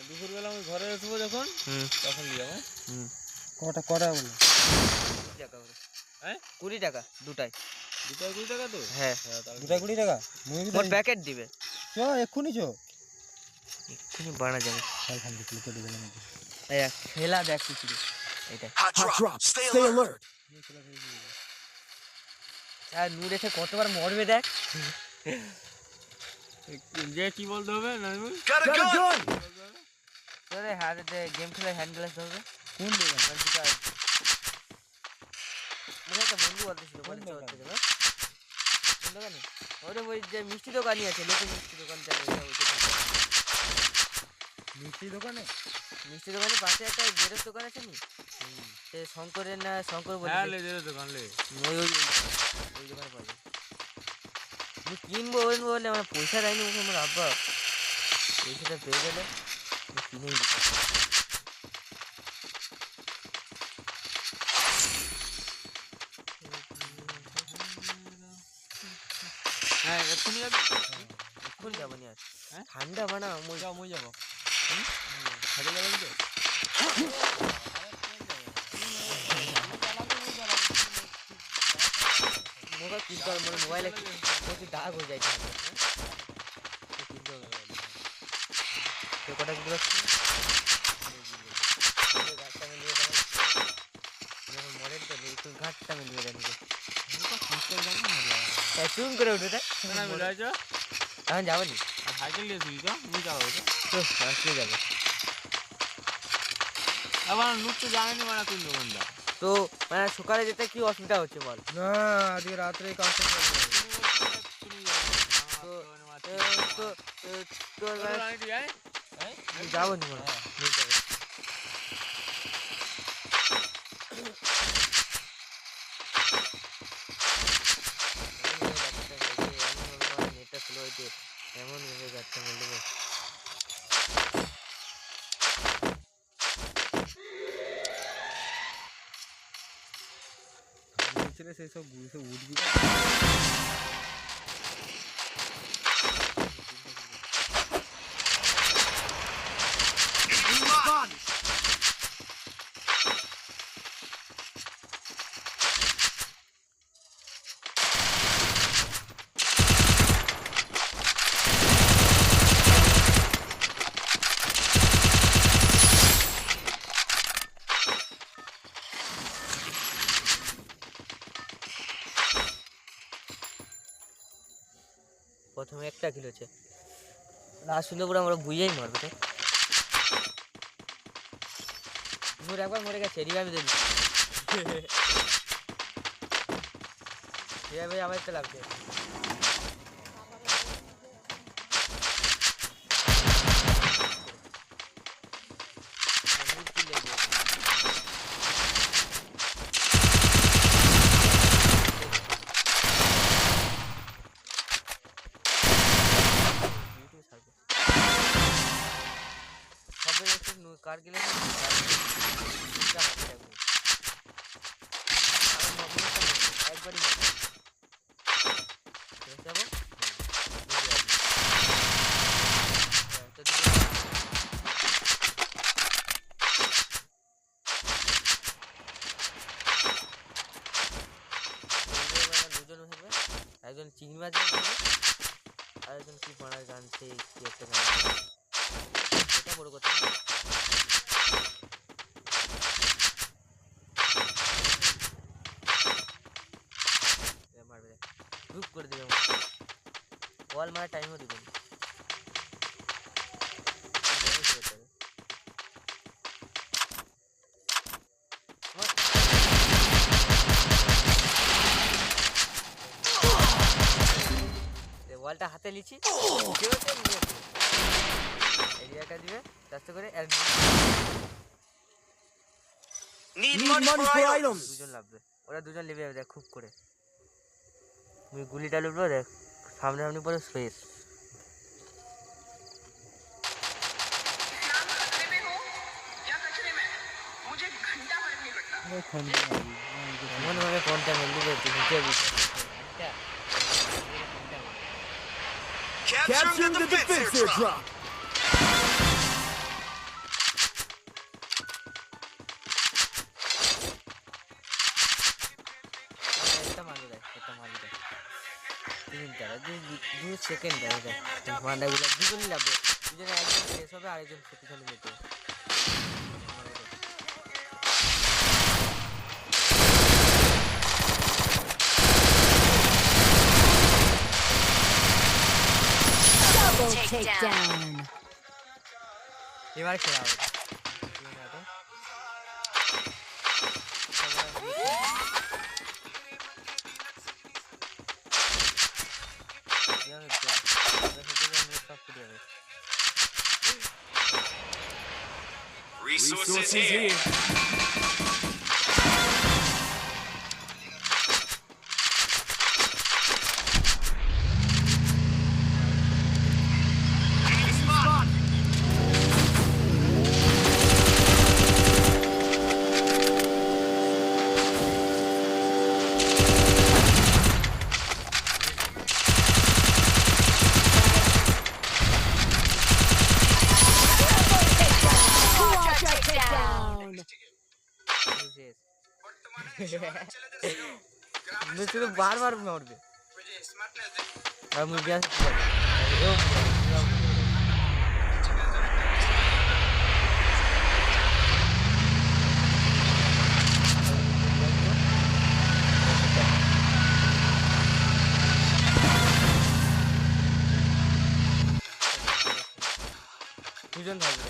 দুপুরবেলা আমি ঘরে আসবো যখন তখন নিয়ে যাবো। কটা কটা বলো? 20 টাকা করে। হ্যাঁ 20 টাকা দুটাই। দুটাই 20 টাকা তো? হ্যাঁ দুটাই 20 টাকা। মোট প্যাকেট দিবে। চ এক্ষুনি চ, এক্ষুনি বানা যাবে। খান দিতে কেটে গেল নাকি? এই খেলা দেখ কিছু এইটা। Hot drop. Stay alert. আর নূর এসে কতবার মরবে দেখ। যে কি বলতে হবে নাজমুল? Got a gun. তোরে হাতে গেম খেলে হ্যান্ড গ্লাস ধরবে। কোন দোকান? বলছিটা মানে একটা বন্ধু বলতেছিল বলে চল থেকে না কোন দোকানে ওরে ওই যে মিষ্টি দোকানই আছে লোকে মিষ্টি দোকান চলে এটা হচ্ছে মিষ্টি দোকানে? মিষ্টি দোকানের পাশে একটা জেরক্স দোকান আছে নি সে শঙ্করের না শঙ্কর বলে হ্যাঁ লে দোকান লে ওই ওই ওই দোকানে পাওয়া যায়। আমি কিনবো বলে আমার পয়সা দেয়নি মুখে আমার আব্বা পয়সাটা পেয়ে গেলে কিনেই দিতাম। হ্যাঁ এক্ষুনি যাবি? এখন যাবো নি আর হ্যাঁ ঠান্ডা বানা মই যাবো হাতে যাবেন তো? মোবাইল কিনতে হবে মানে মোবাইলে প্রচুর দাগ হয়ে যায় কিনতে হবে তো কটা কিনতে পারছি ঘাটটা মিলিয়ে দেবেন যখন মডেল তো একটু ঘাটটা মিলিয়ে দেন চুম করে উঠে দেখ এখন যাবো নি সাইকেল নিয়ে তুই তো মুই চালাবো তো আজকে যাবো আবার নুট তো জানেনি মানে কোন দোকানটা তো মানে সকালে যেতে কি অসুবিধা হচ্ছে বল না আজকে রাত্রে কাজ করতে তো যাবো নি মনে নেটটা স্লো হইতে এমন ভেবে যাচ্ছে বলবো ছেলে সেই সব উঠবি প্রথমে একটা কিল হচ্ছে লাস্ট শুনতে পুরো আমরা বুঝেই মারবে তাই নূর একবার মরে গেছে রিভাইভ দেবি রিভাইভ আবার একটা লাগছে কার গেলে একবারই যাবো দুজন থাকবে একজন চিংড়ি মাছ আর একজন কি মারা জানছে কি একটা গান এটা বড় কথা মারবে গ্রুপ করে দেবে ওয়াল মারা টাইমও দেবে ওয়ালটা হাতে লিছি এরিয়াটা দিবে আস্তে করে দুজন লাগবে ওরা দুজন নেবে দেখ খুব করে তুই গুলিটা লুটবো দেখ সামনে সামনে পরে স্পেস এমন ভাবে কোনটা মিলবে তুই নিচে Capturing the defense airdrop. তারা 2 সেকেন্ড আছে মান্ডাগুলো দুজনই লাগবে দুজনে একজন শেষ হবে আরেকজন শক্তিশালী মেটে Double takedown. এবার খেলা হবে Resources here. Quadra takedown. শুধু বারবার মারবে আর মুরগি আছে দুজন থাকবে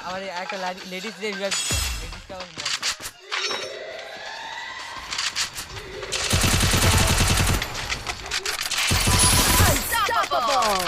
আমার একটা লেডিস রিভাইভ লেডিসটা আমার মনে Unstoppable.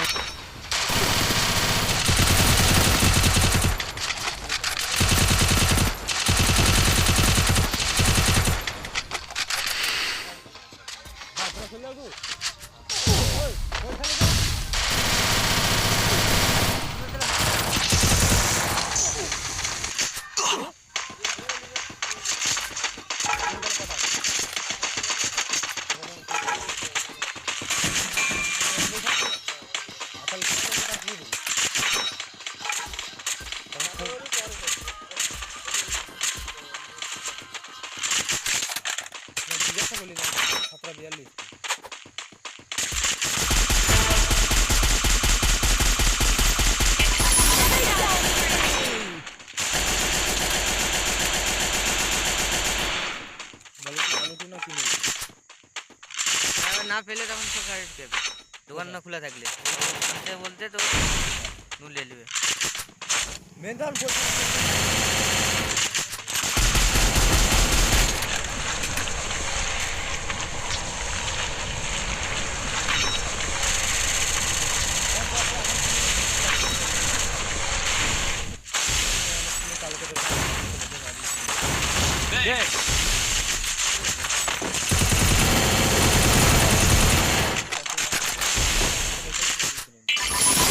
জিজ্ঞাসা করলি না 1742 না পেলে তখন তো কারেন্ট দেবে দোকান না খোলা থাকলে বলতে বলতে তো নুলে নেবে মেন্টাল বলতে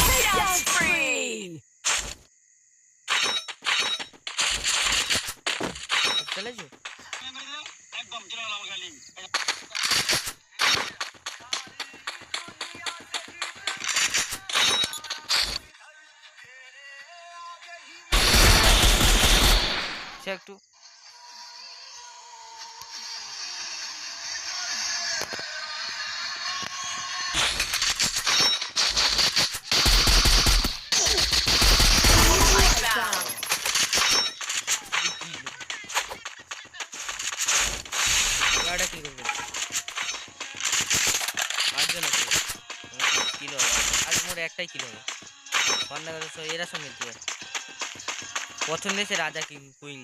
Takedown spree. চলেছো সে একটু জন আছে কিলো আর মোর একটাই কিলো হবে এরা সঙ্গে দিয়ে প্রথম দেশে রাজা কিং কুইং